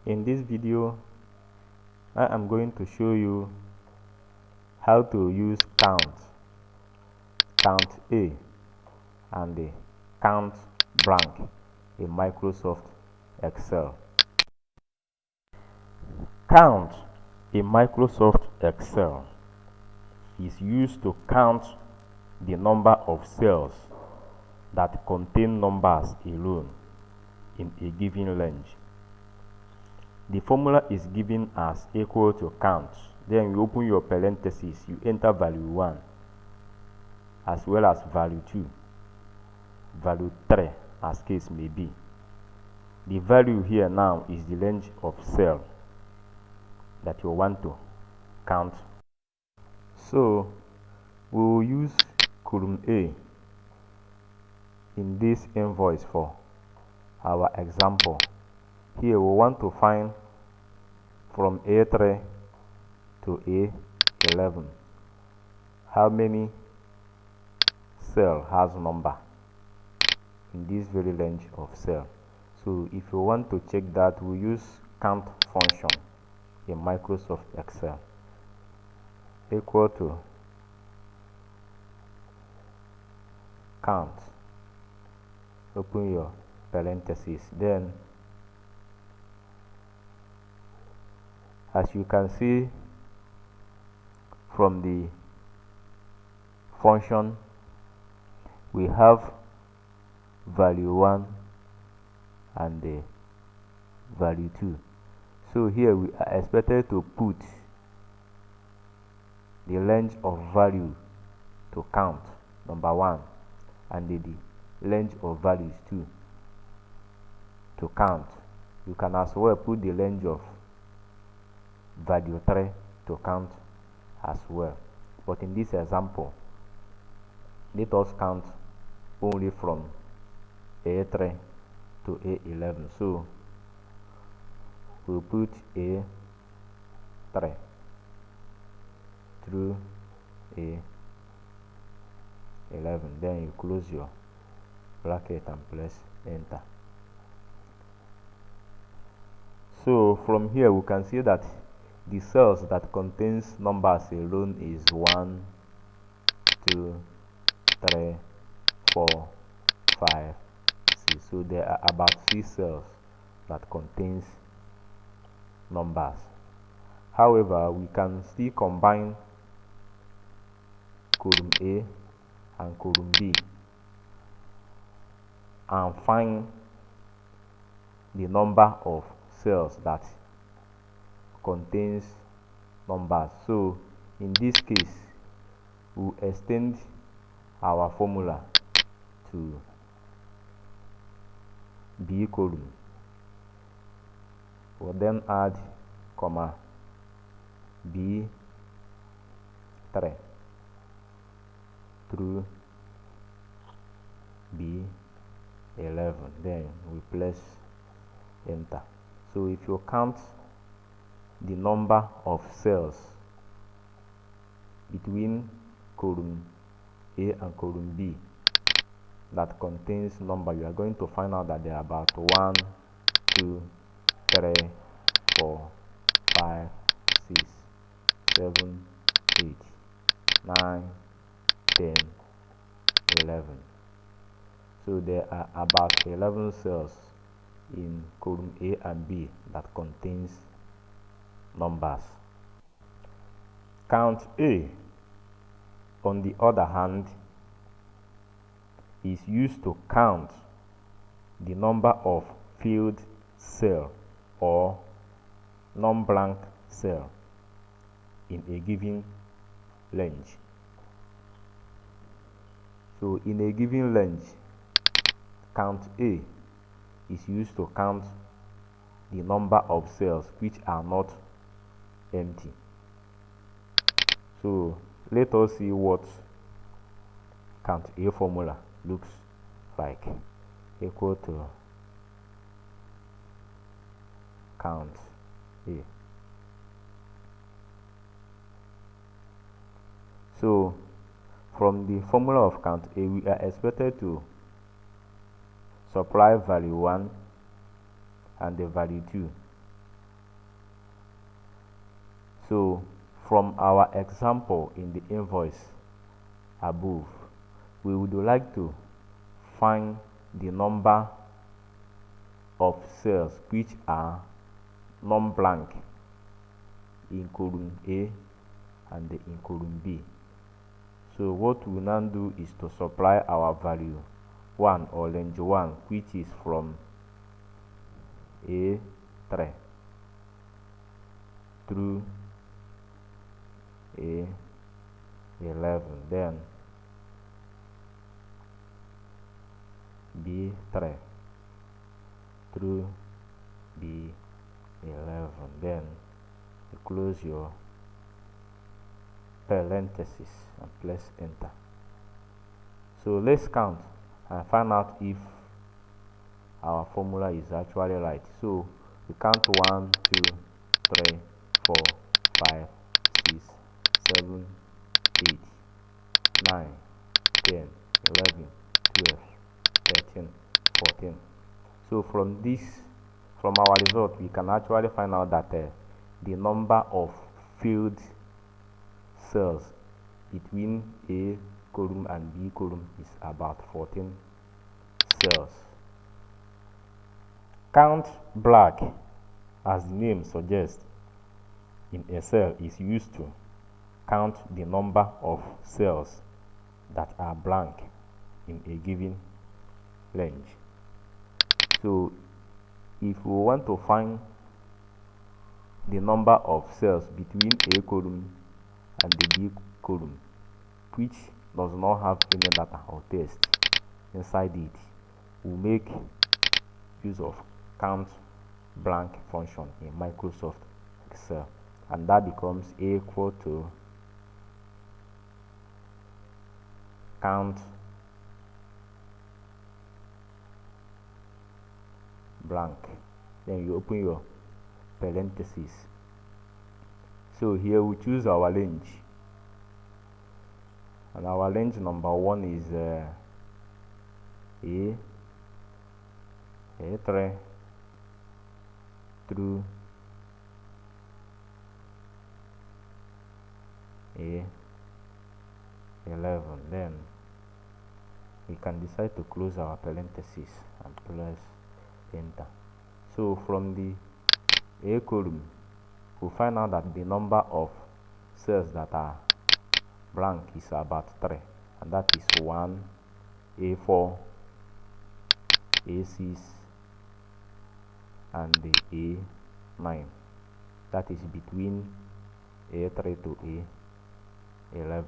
In this video, I am going to show you how to use count A and the count blank in Microsoft Excel. Count in Microsoft Excel is used to count the number of cells that contain numbers alone in a given range. The formula is given as equal to count. Then you open your parentheses, you enter value 1 as well as value 2, value 3 as case may be. The value here now is the range of cell that you want to count. So we will use column A in this invoice for our example. Here we want to find from A3 to A11 how many cell has number in this very range of cell. So if you want to check that, we use count function in Microsoft Excel equal to count, open your parentheses, then as you can see from the function, we have value 1 and the value 2. So here we are expected to put the range of value to count, number 1, and the range of values 2 to count. You can as well put the range of value 3 to count as well. But in this example, let us count only from A3 to A11. So we'll put A3 through A11. Then you close your bracket and press enter. So from here we can see that the cells that contains numbers alone is 1, 2, 3, 4, 5, 6. So there are about 6 cells that contains numbers. However, we can still combine column A and column B and find the number of cells that contains numbers. So in this case, we'll extend our formula to B column. We'll then add comma B3 through B11. Then we press enter. So if you count the number of cells between column A and column B that contains number, you are going to find out that there are about 1, 2, 3, 4, 5, 6, 7, 8, 9, 10, 11. So there are about 11 cells in column A and B that contains numbers. Count A, on the other hand, is used to count the number of filled cell or non-blank cell in a given range. So in a given range, count A is used to count the number of cells which are not empty. So let us see what count A formula looks like. Equal to count A. So from the formula of count A, we are expected to supply value 1 and the value 2 So from our example in the invoice above, we would like to find the number of cells which are non-blank in column A and in column B. So what we now do is to supply our value 1 or range 1, which is from A3 through A11, then B3 through B11, then you close your parenthesis and press enter. So let's count and find out if our formula is actually right. So we count 1, 2, 3, 4, 5, 6, 7, 8, 9, 10, 11, 12, 13, 14. So from our result, we can actually find out that the number of filled cells between A column and B column is about 14 cells. Count blank, as the name suggests, in Excel is used to count the number of cells that are blank in a given range. So if we want to find the number of cells between A column and the B column which does not have any data or text inside it, we make use of count blank function in Microsoft Excel, and that becomes equal to count blank. Then you open your parentheses. So here we choose our range, and our range number 1 is A3 through A11. Then we can decide to close our parentheses and press enter. So from the A column, we find out that the number of cells that are blank is about 3, and that is 1, A4, A6, and the A9. That is between A3 to A11.